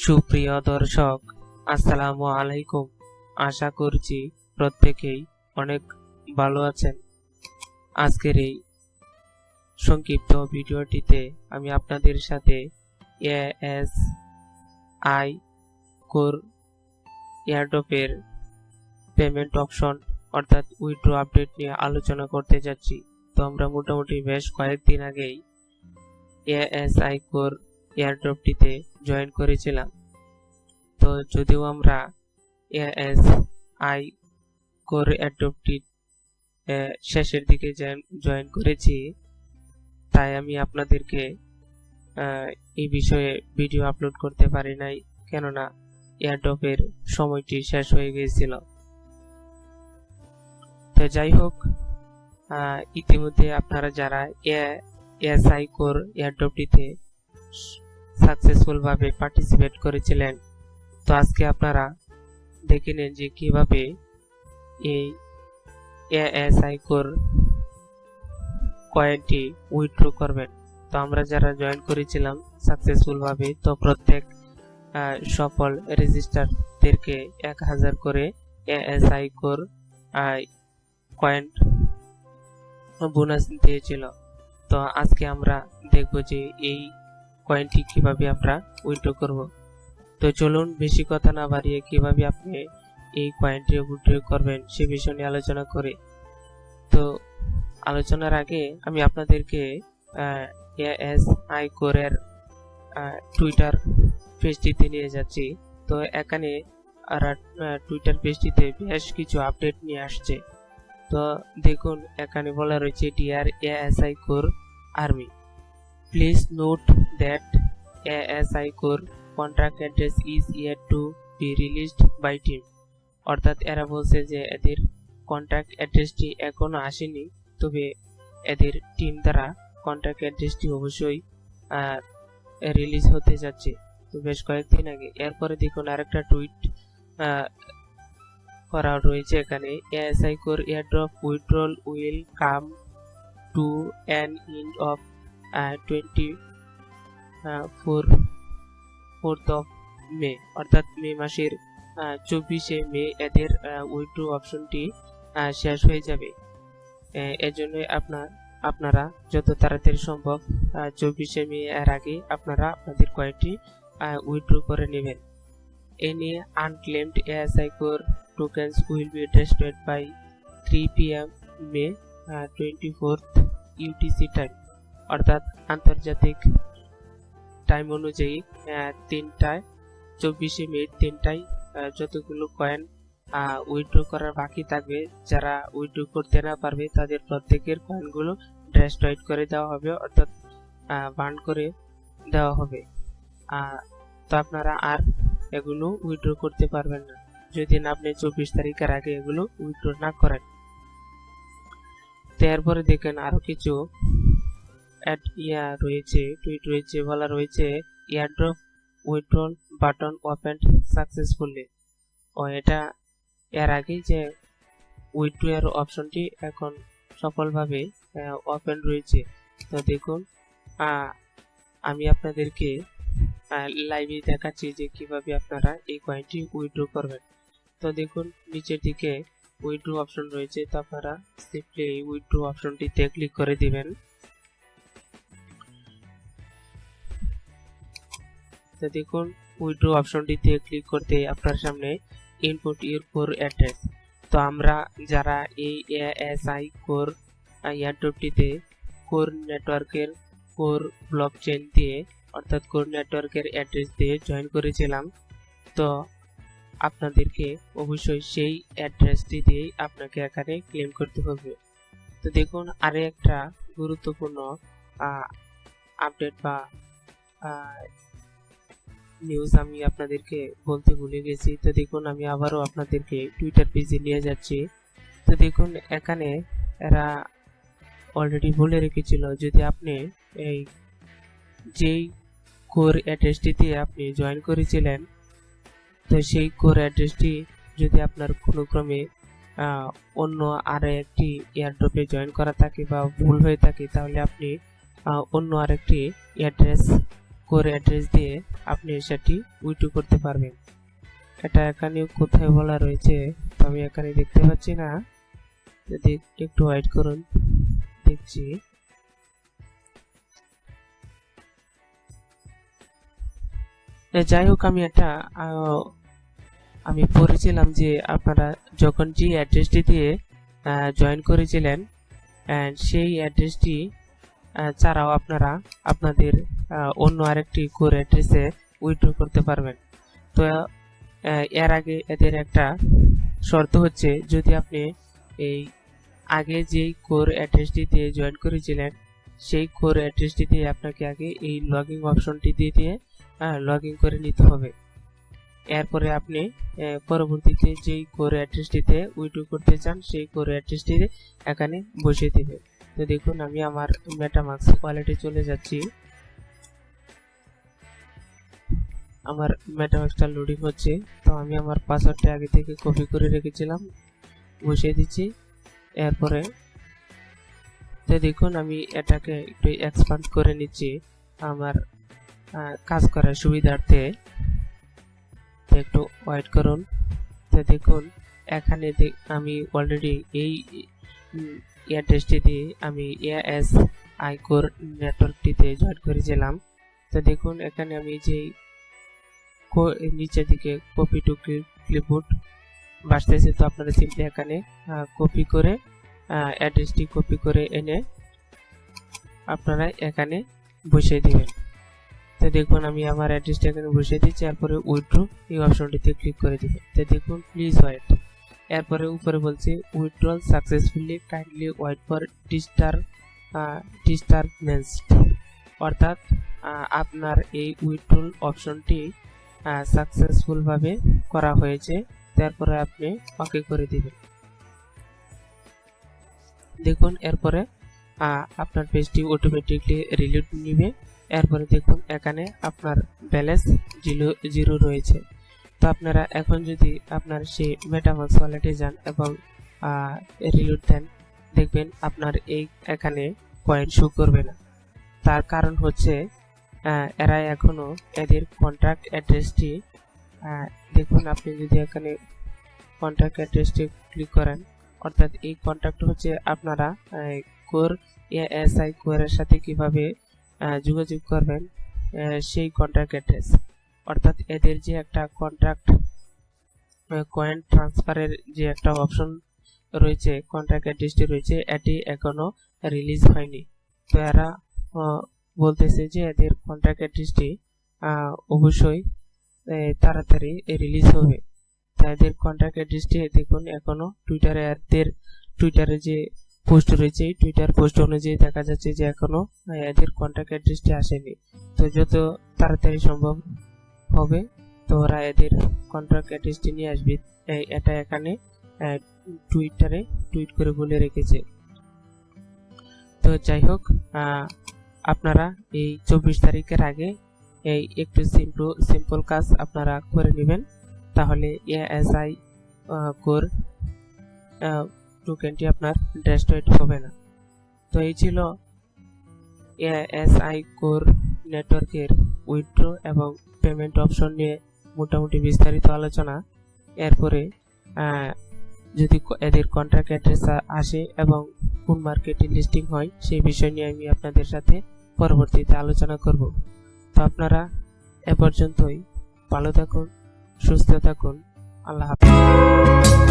সুপ্রিয় দর্শক, আসসালামু আলাইকুম। আশা করছি প্রত্যেকেই অনেক ভালো আছেন। আজকের এই সংক্ষিপ্ত ভিডিওটিতে আমি আপনাদের সাথে ASI Core এয়ারড্রপের পেমেন্ট অপশন অর্থাৎ উইথড্র আপডেট নিয়ে আলোচনা করতে যাচ্ছি। তো আমরা মোটামুটি বেশ কয়েকদিন আগেই ASI Core এয়ারড্রপটিতে জয়েন করেছিলাম। তো যদিও আমরা ASI Core এয়ারড্রপটি শেষের দিকে জয়েন করেছি, তাই আমি আপনাদেরকে এই বিষয়ে ভিডিও আপলোড করতে পারি নাই, কেননা এয়ারড্রপের সময়টি শেষ হয়ে গিয়েছিল। তো যাই হোক, ইতিমধ্যে আপনারা যারা ASI Core এয়ারড্রপটিতে সাকসেসফুল ভাবে পার্টিসিপেট করেছিলেন, তো আজকে আপনারা দেখে নেন যে কিভাবে এই ASI Core কয়েনটি উইথড্র করবেন। তো আমরা যারা জয়েন করেছিলাম সাকসেসফুল ভাবে, তো প্রত্যেক সফল রেজিস্টারদেরকে 1000 করে ASI Core কয়েন বোনাস দিয়েছিল। তো আজকে আমরা দেখব যে এই কয়েনটি কিভাবে আমরা উইথড্র করব। তো চলুন বেশি কথা না বাড়িয়ে কিভাবে আপনি এই কয়েনটি উইথড্র করবেন সে বিষয় নিয়ে আলোচনা করি। তো আলোচনার আগে আমি আপনাদেরকে ASI Core এর টুইটার পেজটিতে নিয়ে যাচ্ছি। তো এখানে টুইটার পেজটিতে বেশ কিছু আপডেট নিয়ে আসছে। তো দেখুন, এখানে বলা রয়েছে, dear ASI Core army, please note that ASI Core contract address is yet to be released by team. অর্থাৎ এরা বলছে যে এদের কন্ট্রাক্ট অ্যাড্রেসটি এখনো আসেনি, তবে এদের টিম দ্বারা কন্ট্রাক্ট অ্যাড্রেসটি অবশ্যই রিলিজ হতে যাচ্ছে। তো বেশ কয়েকদিন আগে। এরপরে দেখুন আরেকটা টুইট করা রয়েছে এখানে, ASI Core airdrop withdrawal will come to an end of 24th of May, অর্থাৎ মে মাসের 24শে মে এদের উইথড্র অপশনটি শেষ হয়ে যাবে। এজন্য আপনারা যত তাড়াতাড়ি সম্ভব 24শে মে এর আগে আপনারা আপনাদের কয়েনটি উইথড্র করে নেবেন। Any unclaimed ASI Core tokens will be destroyed by 3 PM May 24th UTC time, অর্থাৎ আন্তর্জাতিক টাইম অনুযায়ী 24শে মে 3টায় যতগুলো কয়েন উইথড্র করার বাকি থাকবে, যারা উইথড্র করতে না পারবে তাদের প্রত্যেকের কয়েনগুলো ডেস্ট্রয়েড করে দেওয়া হবে, অর্থাৎ বার্ন করে দেওয়া হবে। তো আপনারা আর এগুলো উইথড্র করতে পারবেন না যদি না আপনি 24 তারিখের আগে এগুলো উইথড্র না করেন। তো এরপরে দেখেন আরো কিছু টুইট রয়েছে, বলা রয়েছে, airdrop withdrawal button open successfully. ও এটা এর আগে যে উইথড্র এর অপশনটি এখন সফলভাবে ওপেন রয়েছে। তো দেখুন, আমি আপনাদেরকে লাইভে দেখাচ্ছি যে কিভাবে আপনারা এই কয়েনটি উইথড্র করবেন। তো দেখুন নিচের দিকে উইথড্র অপশন রয়েছে, তো আপনারা সিম্পলি এই উইথড্র অপশনটিতে ক্লিক করে দিবেন। তো দেখুন উইথড্র অপশনটিতে ক্লিক করতে আপনার সামনে ইনপুট ইউর কোর অ্যাড্রেস। তো আমরা যারা এই ASI Core এয়ারড্রপটিতে কোর নেটওয়ার্কের কোর ব্লকচেন দিয়ে, অর্থাৎ কোর নেটওয়ার্কের অ্যাড্রেস দিয়ে জয়েন করেছিলাম, তো আপনাদেরকে অবশ্যই সেই অ্যাড্রেসটি দিয়ে আপনাকে এখানে ক্লেম করতে হবে। তো দেখুন আরো একটা গুরুত্বপূর্ণ আপডেট বা নিউজ আমি আপনাদেরকে বলতে ভুলে গেছি। তো দেখুন আমি আবারও আপনাদেরকে টুইটার পেজে নিয়ে যাচ্ছি। তো দেখুন এখানে এরা অলরেডি বলে রেখেছিল, যদি আপনি এই যেই কোর অ্যাড্রেসটি দিয়ে আপনি জয়েন করেছিলেন, তো সেই কোর অ্যাড্রেসটি যদি আপনার কোনো ক্রমে অন্য আরো একটি এয়ারড্রপে জয়েন করা থাকে বা ভুল হয়ে থাকে, তাহলে আপনি অন্য আরেকটি অ্যাড্রেস কোর অ্যাড্রেস দিয়ে আপনি সেটি উইথড্র করতে পারবেন। এটা এখানে কোথায় বলা রয়েছে তো আমি এখানে দেখতে পাচ্ছি না, যদি একটু ওয়েট করুন দেখছি। যাই হোক, আমি পড়েছিলাম যে আপনারা যখন যে অ্যাড্রেসটি দিয়ে জয়েন করেছিলেন সেই অ্যাড্রেসটি ছাড়াও আপনারা আপনাদের অন্য আরেকটি কোর অ্যাড্রেসে উইথড্র করতে পারবেন। তো এর আগে এদের একটা শর্ত হচ্ছে, যদি আপনি এই আগে যেই কোর অ্যাড্রেসটি দিয়ে জয়েন করেছিলেন সেই কোর অ্যাড্রেসটি দিয়ে আপনাকে আগে এই লগইন অপশনটি দিয়ে লগইন করে নিতে হবে। এরপরে আপনি পরবর্তীতে যেই কোর অ্যাড্রেসটিতে উইথড্র করতে চান সেই কোর অ্যাড্রেসটি এখানে বসিয়ে দিবেন। তো দেখুন, আমি আমার মেটামাস্ক ওয়ালেটে চলে যাচ্ছি। আমার মেটামাস্কটা লোডিং হচ্ছে। তো আমি আমার পাসওয়ার্ডটা আগে থেকে কপি করে রেখেছিলাম, বসিয়ে দিচ্ছি। এরপরে তো দেখুন, আমি এটাকে একটু এক্সপান্ড করে নিচ্ছি আমার কাজ করার সুবিধার্থে। একটু ওয়েট করুন। তো দেখুন, এখানে আমি অলরেডি এই অ্যাড্রেসটি দিয়ে আমি ASI Core নেটওয়ার্কটিতে জয়েন করেছিলাম। তো দেখুন, এখানে আমি যে নিচের দিকে কপি টু ক্লিপবোর্ড বাসতেছে, তো আপনারা সিম্পলি এখানে কপি করে অ্যাড্রেসটি কপি করে এনে আপনারা এখানে বসিয়ে দিবেন। তো দেখুন, আমি আমার অ্যাড্রেসটা এখানে বসিয়ে দিচ্ছি। এরপরে উইথড্র এই অপশনটিতে ক্লিক করে দিবেন। তো দেখুন, প্লিজ ওয়েট। এরপরে উপরে বলছে withdrawal successfully, kindly wait for disturbance, অর্থাৎ আপনার এই উইথড্রল অপশনটি সাকসেসফুল ভাবে করা হয়েছে। তারপরে আপনি ওকে করে দিবেন। দেখুন, এরপরে আপনার পেজটি অটোমেটিকলি রিলোড নিবে। এরপরে দেখুন, এখানে আপনার ব্যালেন্স 0 রয়েছে। তো আপনারা এখন যদি আপনার সেই মেটামাস্ক ওয়ালেটে যান এবং রিলোড দেন, দেখবেন আপনার এখানে কয়েন শো করবে না। তার কারণ হচ্ছে এরা এখনো এদের কন্ট্রাক্ট অ্যাড্রেসটি দেখুন, আপনি যদি এখানে কন্ট্রাক্ট অ্যাড্রেসটি ক্লিক করেন, অর্থাৎ এই কন্ট্রাক্ট হচ্ছে আপনারা কোর ASI কোরের সাথে কিভাবে যোগাযোগ করবেন সেই কন্ট্রাক্ট অ্যাড্রেস। অর্থাৎ এদের যে একটা কন্ট্রাক্ট কয়েন ট্রান্সফারের যে একটা অপশন রয়েছে, কন্ট্রাক্ট অ্যাড্রেসটি রয়েছে, এটি এখনো রিলিজ হয়নি। তো এরা বলতেছে যে এদের কন্ট্রাক্ট অ্যাড্রেসটি অবশ্যই তাড়াতাড়ি রিলিজ হবে। এদের কন্ট্রাক্ট অ্যাড্রেসটি দেখুন, এখনো টুইটারে যে পোস্ট রয়েছে, টুইটার পোস্ট অনুযায়ী দেখা যাচ্ছে যে এখনো এদের কন্ট্রাক্ট অ্যাড্রেসটি আসেনি। তো যত তাড়াতাড়ি সম্ভব হবে তো ওরা এদের কন্ট্রাক্ট অ্যাড্রেসটি নিয়ে আসবে। এটা এখানে টুইটারে টুইট করে বলে রেখেছে। তো যাই হোক, আপনারা এই 24 তারিখের আগে এই একটু সিম্পল কাজ আপনারা করে নেবেন, তাহলে ASI Core টোকেনটি আপনার ডেস্ট্রয়েড হবে না। তো এই ছিল ASI Core নেটওয়ার্কের উইথড্র এবং পেমেন্ট অপশন নিয়ে মোটামুটি বিস্তারিত আলোচনা। এরপরে যদি এদের কন্ট্রাক্ট অ্যাড্রেস আসে এবং কোন মার্কেটে লিস্টিং হয় সেই বিষয় নিয়ে আমি আপনাদের সাথে পরবর্তীতে আলোচনা করব। তো আপনারা এ পর্যন্তই ভালো থাকুন, সুস্থ থাকুন। আল্লাহ হাফেজ।